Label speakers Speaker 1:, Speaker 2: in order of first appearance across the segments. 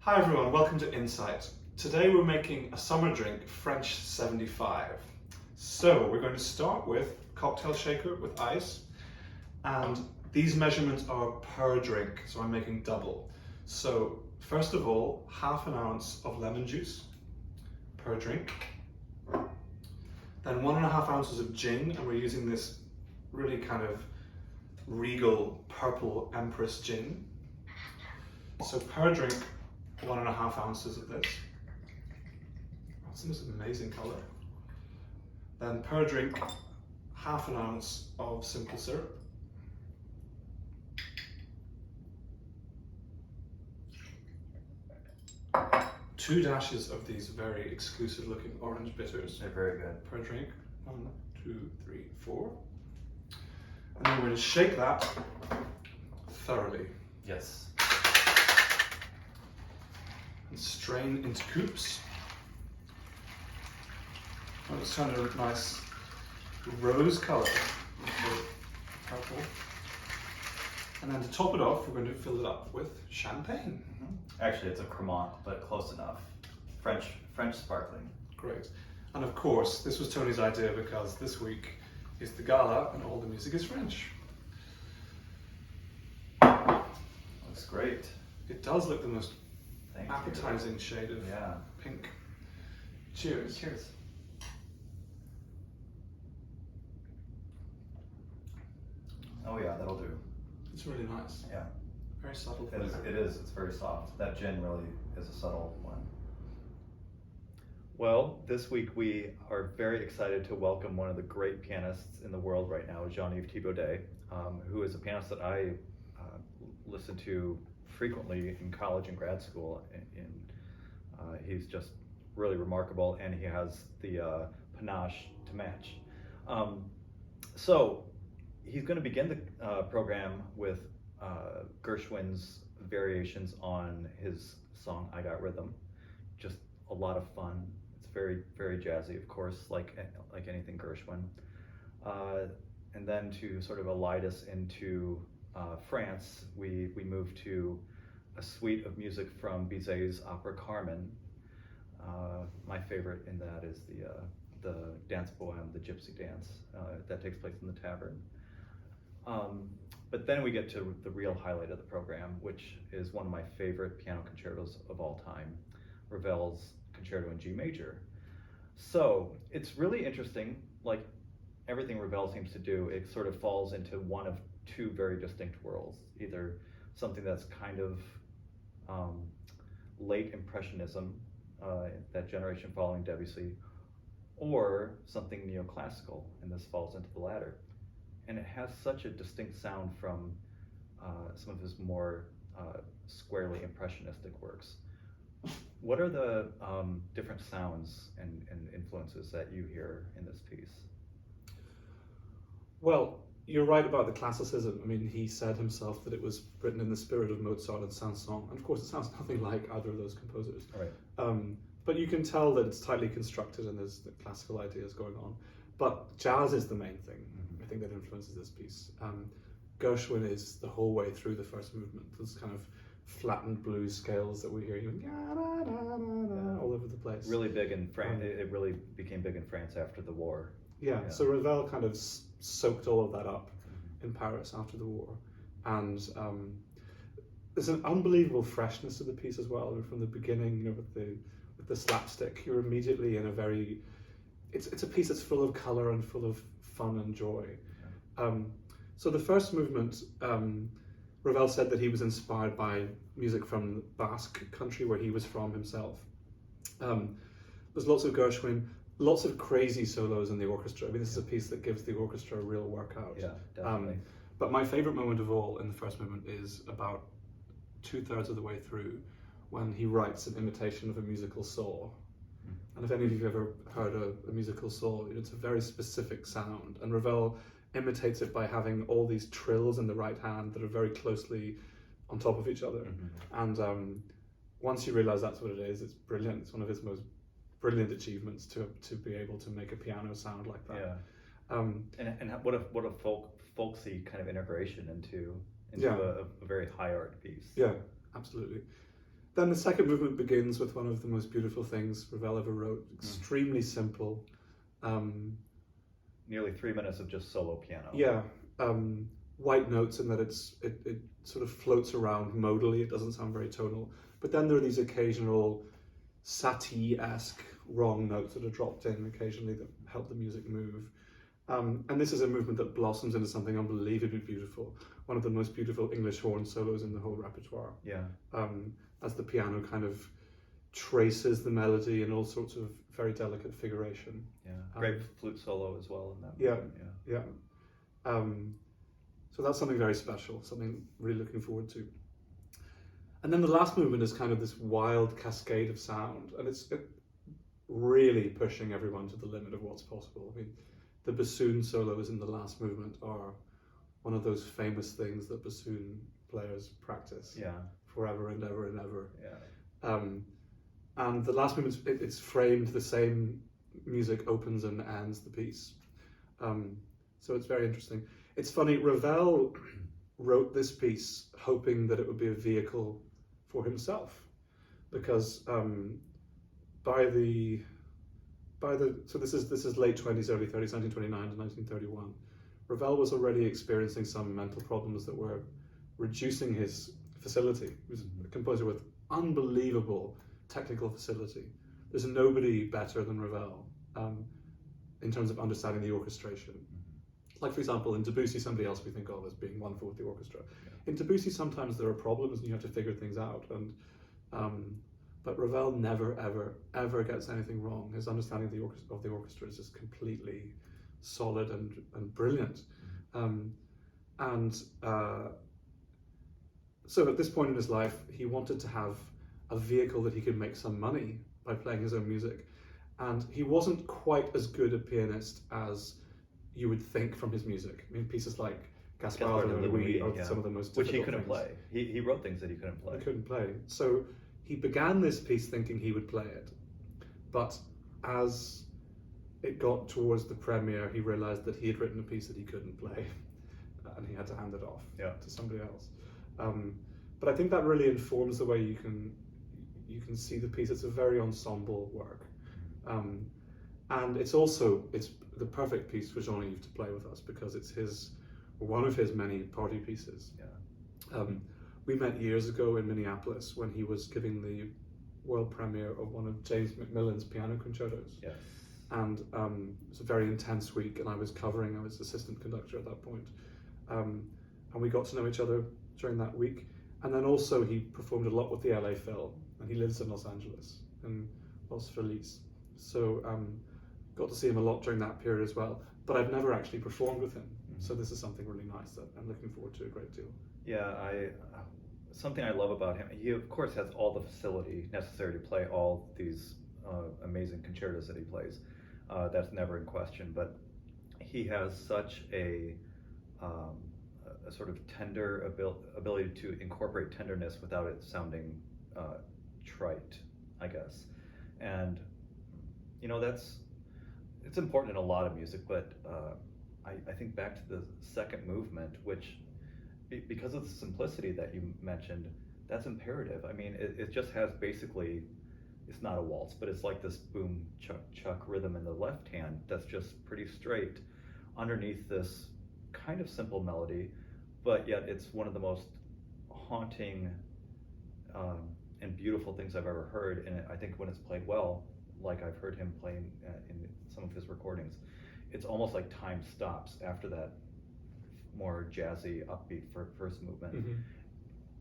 Speaker 1: Hi everyone, welcome to Insight. Today we're making a summer drink, French 75. So we're going to start with cocktail shaker with ice, and these measurements are per drink, so I'm making double. So first of all, half an ounce of lemon juice per drink, then 1.5 ounces of gin, and we're using this really kind of regal purple Empress gin. So per drink, 1.5 ounces of this. That's this amazing colour. Then per drink, half an ounce of simple syrup. Two dashes of these very exclusive looking orange bitters.
Speaker 2: They're very good.
Speaker 1: Per drink. 1, 2, 3, 4. And then we're going to shake that thoroughly.
Speaker 2: Yes.
Speaker 1: And strain into coops. Oh, it's kind of a nice rose colour, purple. And then to top it off, we're going to fill it up with champagne.
Speaker 2: Actually, it's a Cremant, but close enough. French sparkling.
Speaker 1: Great. And of course, this was Tony's idea because this week is the gala and all the music is French.
Speaker 2: Looks great.
Speaker 1: It does look the most
Speaker 2: Thank
Speaker 1: appetizing shade of pink. Cheers.
Speaker 2: Cheers. Oh yeah, that'll do.
Speaker 1: It's really nice.
Speaker 2: Yeah.
Speaker 1: Very subtle
Speaker 2: It is,
Speaker 1: flavor.
Speaker 2: it is. It's very soft. That gin really is a subtle one.
Speaker 3: Well, this week we are very excited to welcome one of the great pianists in the world right now, Jean-Yves, who is a pianist that I listen to frequently in college and grad school. He's just really remarkable, and he has the panache to match. So he's going to begin the program with GERSHWIN's variations on his song "I Got Rhythm." Just a lot of fun. It's very, very jazzy, of course, like anything Gershwin. And then to sort of elide us into France, we move to a suite of music from Bizet's opera Carmen. My favorite in that is the dance poem, the Gypsy Dance, that takes place in the tavern. But then we get to the real highlight of the program, which is one of my favorite piano concertos of all time, RAVEL's Concerto in G major. So it's really interesting, like everything RAVEL seems to do, it sort of falls into one of two very distinct worlds, either something that's kind of late Impressionism, that generation following Debussy, or something neoclassical, and this falls into the latter. And it has such a distinct sound from some of his more squarely impressionistic works. What are the different sounds and influences that you hear in this piece?
Speaker 1: Well, you're right about the classicism. I mean, he said himself that it was written in the spirit of Mozart and Saint-Saëns, and of course it sounds nothing like either of those composers.
Speaker 3: Right.
Speaker 1: But you can tell that it's tightly constructed and there's the classical ideas going on. But jazz is the main thing, I think, that influences this piece. Gershwin is the whole way through the first movement. Those kind of flattened blues scales that we hear all over the place.
Speaker 3: Really big in France. It really became big in France after the war.
Speaker 1: Yeah. So Ravel kind of soaked all of that up in Paris after the war. And there's an unbelievable freshness to the piece as well. From the beginning, with the slapstick, you're immediately in a very... It's a piece that's full of colour and full of fun and joy. So the first movement, Ravel said that he was inspired by music from the Basque country where he was from himself. There's lots of Gershwin, lots of crazy solos in the orchestra. I mean, this is a piece that gives the orchestra a real workout.
Speaker 3: Yeah, definitely.
Speaker 1: But my favourite moment of all in the first movement is about 2/3 of the way through, when he writes an imitation of a musical saw. And if any of you have ever heard a musical saw, it's a very specific sound. And Ravel imitates it by having all these trills in the right hand that are very closely on top of each other. And once you realize that's what it is, it's brilliant. It's one of his most brilliant achievements to be able to make a piano sound like that.
Speaker 3: Yeah. And what a folksy kind of integration into a very high art piece.
Speaker 1: Yeah, absolutely. Then the second movement begins with one of the most beautiful things Ravel ever wrote. Extremely simple.
Speaker 3: Nearly 3 minutes of just solo piano.
Speaker 1: Yeah. White notes in that it sort of floats around modally. It doesn't sound very tonal. But then there are these occasional Satie-esque wrong notes that are dropped in occasionally that help the music move. And this is a movement that blossoms into something unbelievably beautiful. One of the most beautiful English horn solos in the whole repertoire.
Speaker 3: Yeah.
Speaker 1: As the piano kind of traces the melody in all sorts of very delicate figuration.
Speaker 3: Yeah. Great flute solo as well in that
Speaker 1: Yeah.
Speaker 3: movement.
Speaker 1: Yeah. So that's something very special, something really looking forward to. And then the last movement is kind of this wild cascade of sound, and it's really pushing everyone to the limit of what's possible. I mean, the bassoon solos in the last movement are one of those famous things that bassoon players practice forever and ever and ever.
Speaker 3: Yeah.
Speaker 1: And the last movement, it's framed the same music opens and ends the piece. So it's very interesting. It's funny, Ravel wrote this piece hoping that it would be a vehicle for himself, because so this is late 20s, early 30s, 1929 to 1931. Ravel was already experiencing some mental problems that were reducing his facility. He was a composer with unbelievable technical facility. There's nobody better than Ravel in terms of understanding the orchestration. Like, for example, in Debussy, somebody else we think of as being wonderful with the orchestra. In Debussy, sometimes there are problems and you have to figure things out. But Ravel never, ever, ever gets anything wrong. His understanding of the orchestra is just completely solid and brilliant. So at this point in his life, he wanted to have a vehicle that he could make some money by playing his own music. And he wasn't quite as good a pianist as you would think from his music. I mean, pieces like Gaspard de Louis are some of the most difficult
Speaker 3: which he couldn't
Speaker 1: things.
Speaker 3: play. He wrote things that he couldn't play.
Speaker 1: He couldn't play. So he began this piece thinking he would play it. But as it got towards the premiere, he realized that he had written a piece that he couldn't play. And he had to hand it off to somebody else. But I think that really informs the way you can see the piece. It's a very ensemble work. And it's the perfect piece for Jean-Yves to play with us, because it's one of his many party pieces. We met years ago in Minneapolis when he was giving the world premiere of one of James Macmillan's piano concertos. And it was a very intense week, and I was assistant conductor at that point. And we got to know each other during that week. And then also he performed a lot with the LA Phil, and he lives in Los Angeles, in Los Feliz. So got to see him a lot during that period as well. But I've never actually performed with him. So this is something really nice that I'm looking forward to a great deal.
Speaker 3: Yeah, something I love about him, he of course has all the facility necessary to play all these amazing concertos that he plays. That's never in question, but he has such a sort of tender ability to incorporate tenderness without it sounding trite, I guess. And it's important in a lot of music, but I think back to the second movement, which, because of the simplicity that you mentioned, that's imperative. I mean, it just has basically, it's not a waltz, but it's like this boom, chuck, chuck rhythm in the left hand that's just pretty straight underneath this kind of simple melody, but yet it's one of the most haunting and beautiful things I've ever heard. And I think when it's played well, like I've heard him playing in some of his recordings, it's almost like time stops after that more jazzy, upbeat first movement.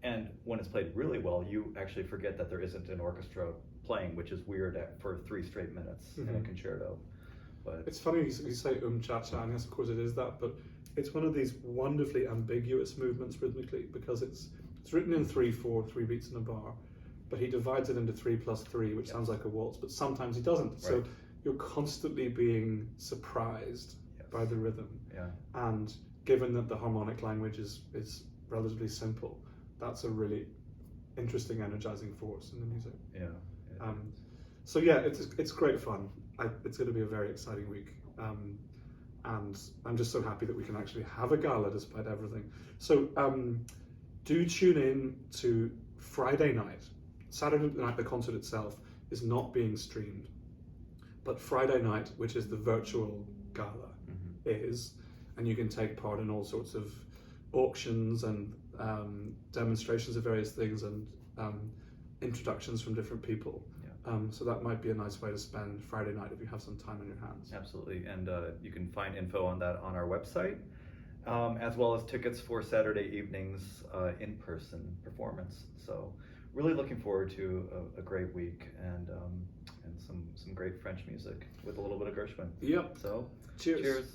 Speaker 3: And when it's played really well, you actually forget that there isn't an orchestra playing, which is weird for 3 straight minutes in a concerto. But
Speaker 1: it's funny you say cha-cha, and yes, of course it is that, but it's one of these wonderfully ambiguous movements rhythmically, because it's written in 3/4, 3 beats in a bar, but he divides it into 3+3, which sounds like a waltz, but sometimes he doesn't. Right. So you're constantly being surprised by the rhythm. And given that the harmonic language is relatively simple, that's a really interesting, energizing force in the music. So yeah, it's great fun. It's going to be a very exciting week. And I'm just so happy that we can actually have a gala despite everything. So do tune in to Friday night Saturday night, the concert itself is not being streamed, but Friday night, which is the virtual gala, is, and you can take part in all sorts of auctions and demonstrations of various things and introductions from different people. So that might be a nice way to spend Friday night if you have some time on your hands.
Speaker 3: Absolutely, and you can find info on that on our website, as well as tickets for Saturday evening's in-person performance. So really looking forward to a great week and some great French music with a little bit of Gershwin.
Speaker 1: Yep.
Speaker 3: So
Speaker 1: Cheers.
Speaker 3: Cheers.